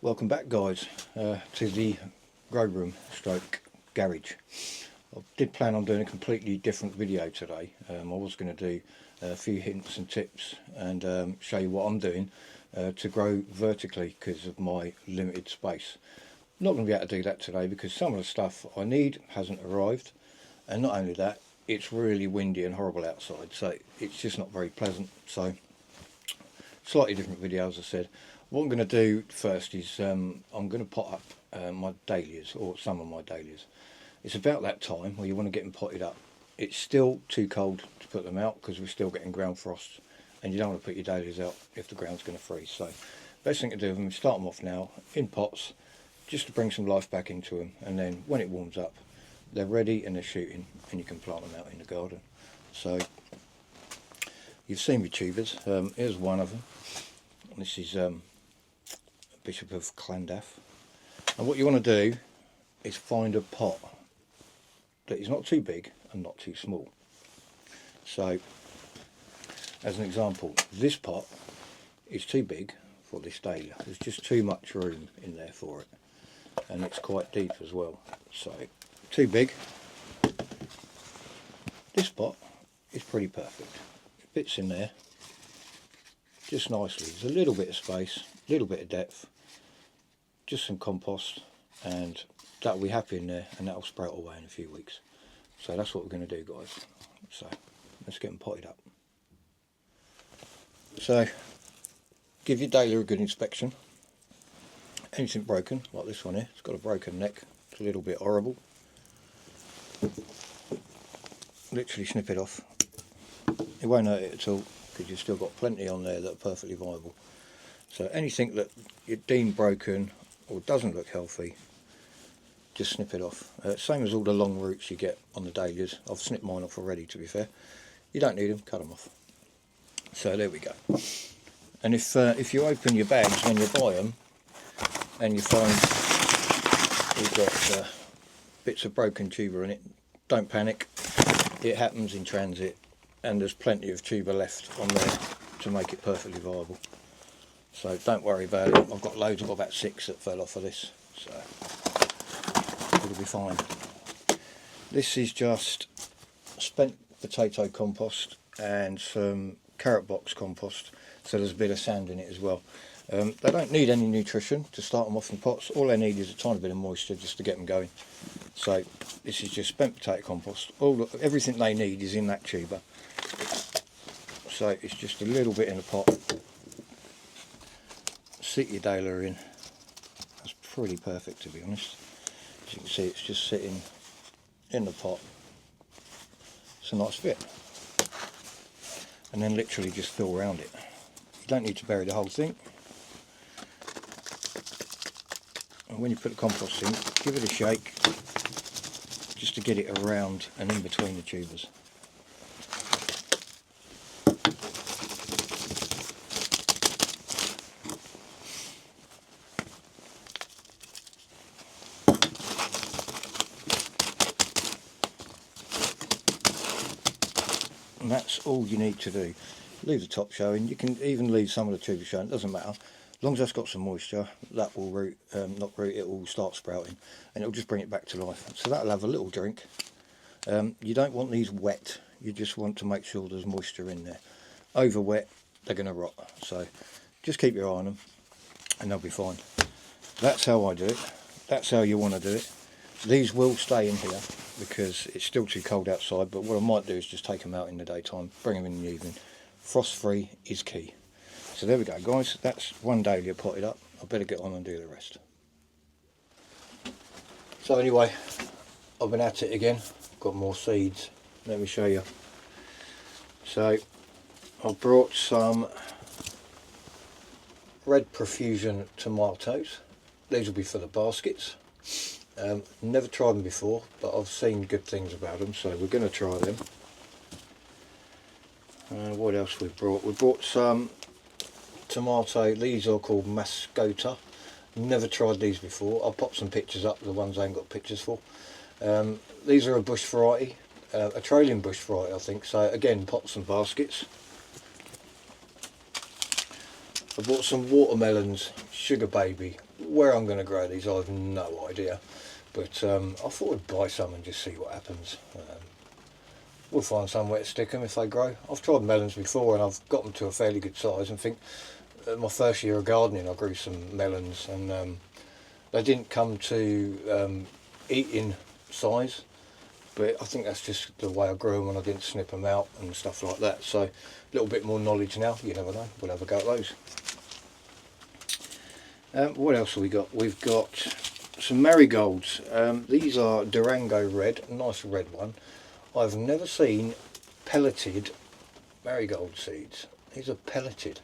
Welcome back, guys, to the grow room stroke garage. I did plan on doing a completely different video today. I was going to do a few hints and tips and show you what I'm doing to grow vertically because of my limited space. I'm not going to be able to do that today because some of the stuff I need hasn't arrived, and not only that, it's really windy and horrible outside, so it's just not very pleasant. So slightly different video, as I said. What I'm going to do first is I'm going to pot up my dahlias, or some of my dahlias. It's about that time where you want to get them potted up. It's still too cold to put them out because we're still getting ground frost, and you don't want to put your dahlias out if the ground's going to freeze. So best thing to do with them is start them off now in pots just to bring some life back into them, and then when it warms up they're ready and they're shooting and you can plant them out in the garden. So you've seen my tubers. Here's one of them. This is Bishop of Llandaff, and what you want to do is find a pot that is not too big and not too small. So as an example, this pot is too big for this dahlia. There's just too much room in there for it, and it's quite deep as well, so too big. This pot is pretty perfect. It fits in there just nicely. There's a little bit of space, a little bit of depth, just some compost, and that'll be happy in there, and that'll sprout away in a few weeks. So that's what we're going to do, guys. So let's get them potted up. So give your dahlia a good inspection. Anything broken, like this one here, it's got a broken neck, it's a little bit horrible. Literally snip it off. It won't hurt it at all because you've still got plenty on there that are perfectly viable. So anything that you deem broken or doesn't look healthy, just snip it off. Same as all the long roots you get on the dahlias. I've snipped mine off already, to be fair. You don't need them, cut them off. So there we go. And if you open your bags when you buy them and you find you've got bits of broken tuber in it, don't panic. It happens in transit, and there's plenty of tuber left on there to make it perfectly viable. So don't worry about it. I've got loads, I've got about 6 that fell off of this, so it'll be fine. This is just spent potato compost and some carrot box compost, so there's a bit of sand in it as well. They don't need any nutrition to start them off in pots. All they need is a tiny bit of moisture just to get them going. So this is just spent potato compost. Everything they need is in that tuber. So it's just a little bit in a pot. Sit your dahlia in. That's pretty perfect, to be honest. As you can see, it's just sitting in the pot. It's a nice fit. And then literally just fill around it. You don't need to bury the whole thing. And when you put the compost in, give it a shake just to get it around and in between the tubers. And that's all you need to do. Leave the top showing. You can even leave some of the tubers showing, it doesn't matter. As long as that's got some moisture, that will it will start sprouting, and it'll just bring it back to life. So that'll have a little drink. You don't want these wet, you just want to make sure there's moisture in there. Over wet, they're going to rot. So just keep your eye on them and they'll be fine. That's how I do it. That's how you want to do it. These will stay in here because it's still too cold outside, but what I might do is just take them out in the daytime, bring them in the evening. Frost free is key. So there we go, guys, that's one dahlia potted up. I better get on and do the rest. So anyway, I've been at it again, got more seeds, let me show you. So I brought some red profusion tomatoes. These will be for the baskets. Never tried them before, but I've seen good things about them, so we're going to try them. What else we brought? We brought some tomato, these are called mascota. Never tried these before. I'll pop some pictures up, the ones I ain't got pictures for. These are a bush variety, a trailing bush variety I think, so again pots and baskets. I bought some watermelons, Sugar Baby. Where I'm going to grow these, I have no idea. But I thought I'd buy some and just see what happens. We'll find somewhere to stick them if they grow. I've tried melons before and I've got them to a fairly good size. And think my first year of gardening, I grew some melons and they didn't come to eating size. But I think that's just the way I grew them and I didn't snip them out and stuff like that. So a little bit more knowledge now, you never know, we'll have a go at those. What else have we got? We've got some marigolds. These are Durango red, a nice red one. I've never seen pelleted marigold seeds. These are pelleted.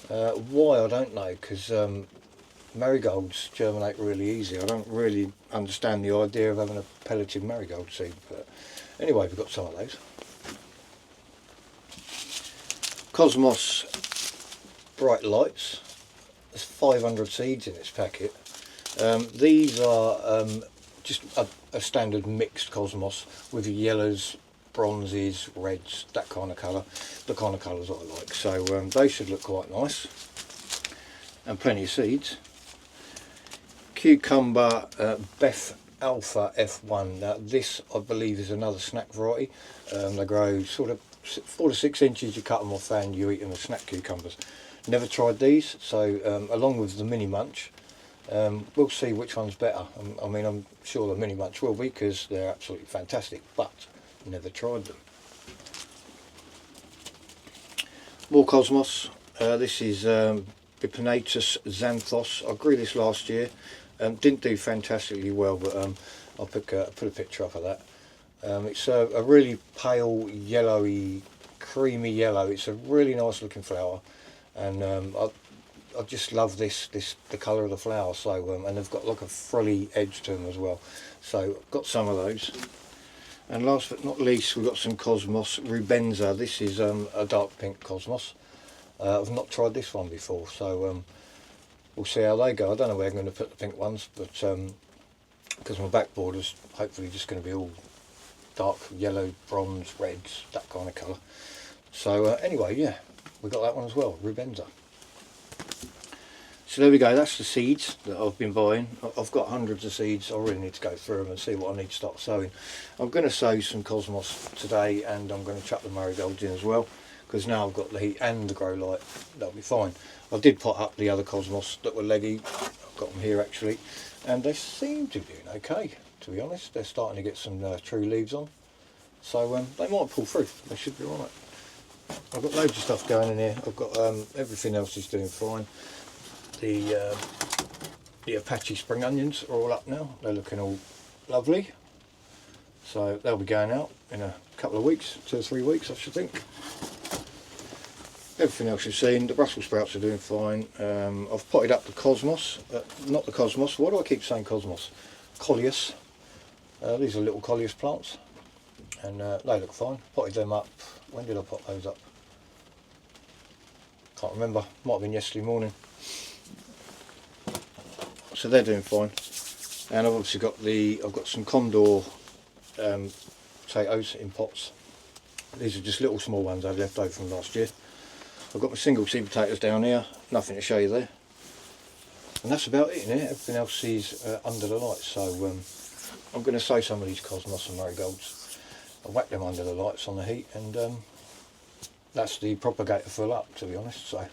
Why, I don't know, because marigolds germinate really easy. I don't really understand the idea of having a pelleted marigold seed, but anyway, we've got some of those. Cosmos bright lights. There's 500 seeds in this packet. These are just a standard mixed Cosmos with yellows, bronzes, reds, that kind of colour, the kind of colours I like. So they should look quite nice, and plenty of seeds. Cucumber Beth Alpha F1. Now this, I believe, is another snack variety. They grow sort of 4 to 6 inches. You cut them off and you eat them as snack cucumbers. Never tried these, so along with the mini munch, we'll see which one's better. I mean, I'm sure the mini munch will be because they're absolutely fantastic, but never tried them. More Cosmos. This is Bipinatus xanthos. I grew this last year. Didn't do fantastically well, but I'll put a picture up of that. It's a really pale, yellowy, creamy yellow. It's a really nice looking flower, and I just love the colour of the flower. So and they've got like a frilly edge to them as well. So I've got some of those. And last but not least, we've got some Cosmos Rubenza. This is a dark pink Cosmos. I've not tried this one before, so we'll see how they go. I don't know where I'm going to put the pink ones, but because my back border's hopefully just going to be all dark yellow, bronze, reds, that kind of colour. So anyway, yeah, we got that one as well, Rubenza. So there we go, that's the seeds that I've been buying. I've got hundreds of seeds. I really need to go through them and see what I need to start sowing. I'm going to sow some Cosmos today, and I'm going to chuck the marigolds in as well, because now I've got the heat and the grow light, that'll be fine. I did pot up the other Cosmos that were leggy. I've got them here actually, and they seem to be doing okay, to be honest. They're starting to get some true leaves on, so they might pull through. They should be alright. I've got loads of stuff going in here. I've got everything else is doing fine. The Apache spring onions are all up now. They're looking all lovely. So they'll be going out in a couple of weeks, 2 or 3 weeks I should think. Everything else you've seen, the Brussels sprouts are doing fine. I've potted up the Cosmos, not the Cosmos, why do I keep saying Cosmos? Coleus. These are little Coleus plants, and they look fine. Potted them up, when did I pot those up? Can't remember, might have been yesterday morning. So they're doing fine, and I've obviously got some Condor potatoes in pots. These are just little small ones I've left over from last year. I've got my single seed potatoes down here, nothing to show you there, and that's about it in here. Everything else is under the lights. So I'm going to sow some of these Cosmos and marigolds. I'll whack them under the lights on the heat, and that's the propagator full up, to be honest. So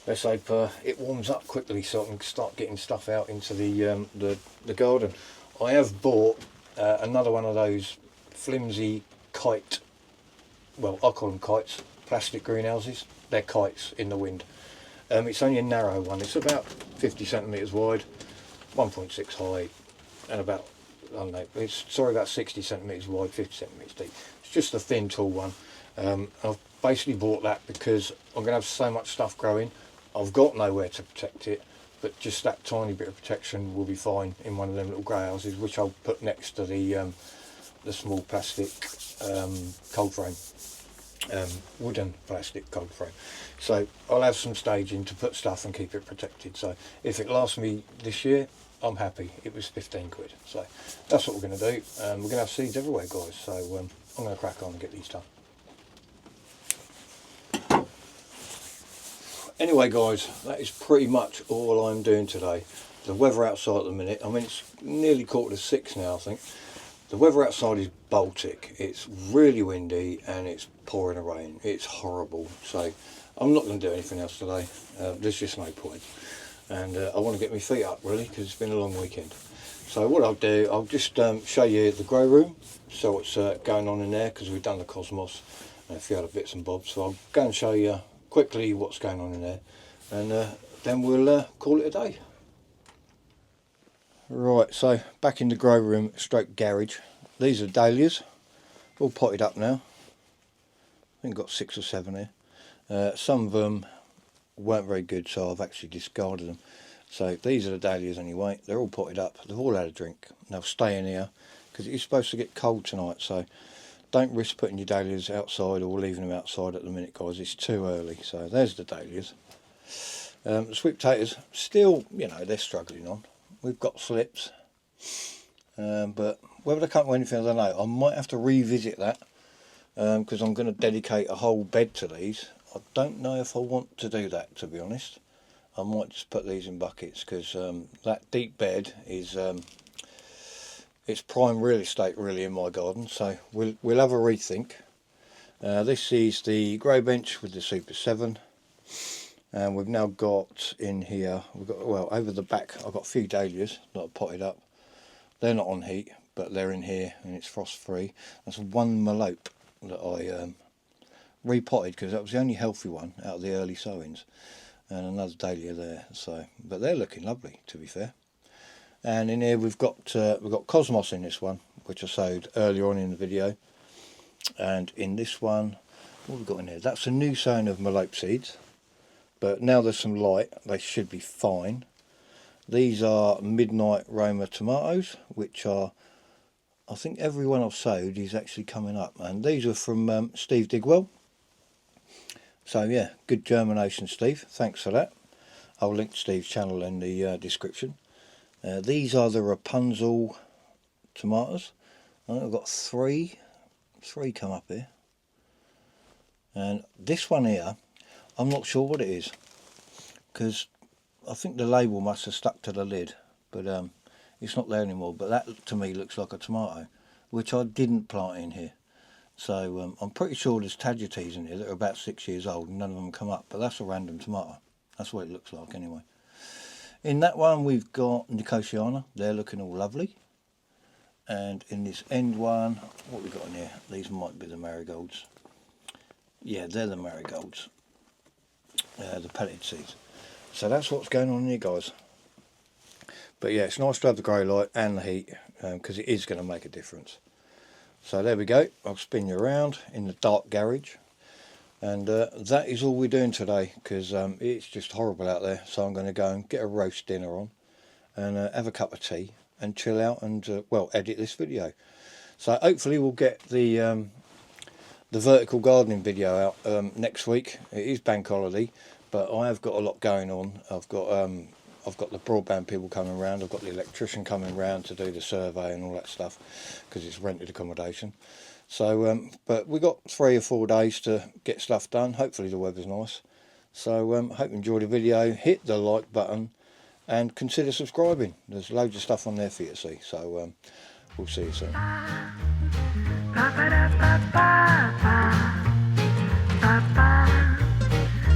let's hope it warms up quickly so I can start getting stuff out into the garden. I have bought another one of those flimsy kite, well I call them kites, plastic greenhouses. They're kites in the wind. It's only a narrow one. It's about 50 centimetres wide, 1.6 high, and about, I don't know, it's about 60 centimetres wide, 50 centimetres deep. It's just a thin, tall one. I've basically bought that because I'm going to have so much stuff growing. I've got nowhere to protect it, but just that tiny bit of protection will be fine in one of them little grey houses, which I'll put next to the small plastic cold frame, wooden plastic cold frame. So I'll have some staging to put stuff and keep it protected. So if it lasts me this year, I'm happy. It was 15 quid. So that's what we're going to do. We're going to have seeds everywhere, guys. So I'm going to crack on and get these done. Anyway guys, that is pretty much all I'm doing today. The weather outside at the minute, I mean it's nearly 5:45 now I think. The weather outside is Baltic. It's really windy and it's pouring rain. It's horrible. So I'm not going to do anything else today. There's just no point. And I want to get my feet up really because it's been a long weekend. So what I'll do, I'll just show you the grow room. So what's going on in there, because we've done the cosmos and a few other bits and bobs. So I'll go and show you quickly what's going on in there. And then we'll call it a day. Right, so back in the grow room stroke garage. These are dahlias, all potted up now. I think I've got 6 or 7 here. Some of them weren't very good, so I've actually discarded them. So these are the dahlias anyway. They're all potted up. They've all had a drink. They'll stay in here because it's supposed to get cold tonight. So don't risk putting your dahlias outside or leaving them outside at the minute, guys. It's too early. So there's the dahlias. The sweet potatoes, still, you know, they're struggling on. We've got slips, but whether they come to anything, I don't know. I might have to revisit that because I'm going to dedicate a whole bed to these. I don't know if I want to do that, to be honest. I might just put these in buckets because that deep bed is it's prime real estate really in my garden. So we'll have a rethink. This is the grow bench with the Super 7. And we've now got in here, we've got, well, over the back I've got a few dahlias that are potted up. They're not on heat, but they're in here and it's frost free. That's one melope that I repotted because that was the only healthy one out of the early sowings. And another dahlia there, so, but they're looking lovely to be fair. And in here we've got cosmos in this one, which I sowed earlier on in the video. And in this one, what have we got in here? That's a new sowing of melope seeds. But now there's some light, they should be fine. These are Midnight Roma tomatoes, which are, I think every one I've sowed is actually coming up. And these are from Steve Digwell. So yeah, good germination, Steve. Thanks for that. I'll link Steve's channel in the description. These are the Rapunzel tomatoes. I think I've got three come up here. And this one here, I'm not sure what it is, because I think the label must have stuck to the lid, but it's not there anymore. But that to me looks like a tomato, which I didn't plant in here. So I'm pretty sure there's tagetes in here that are about 6 years old and none of them come up, but that's a random tomato. That's what it looks like anyway. In that one we've got Nicotiana, they're looking all lovely. And in this end one, what we got in here? These might be the marigolds. Yeah, they're the marigolds. The pelleted seeds. So that's what's going on here, guys. But yeah, it's nice to have the grow light and the heat because it is going to make a difference. So there we go. I'll spin you around in the dark garage, and that is all we're doing today because it's just horrible out there. So I'm going to go and get a roast dinner on and have a cup of tea and chill out and well, edit this video. So hopefully we'll get the vertical gardening video out next week. It is bank holiday, but I have got a lot going on. I've got the broadband people coming around. I've got the electrician coming around to do the survey and all that stuff because it's rented accommodation. So, but we got 3 or 4 days to get stuff done. Hopefully the weather's nice. So, hope you enjoyed the video. Hit the like button and consider subscribing. There's loads of stuff on there for you to see. So, we'll see you soon. Ba ba da ba ba ba ba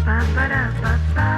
ba ba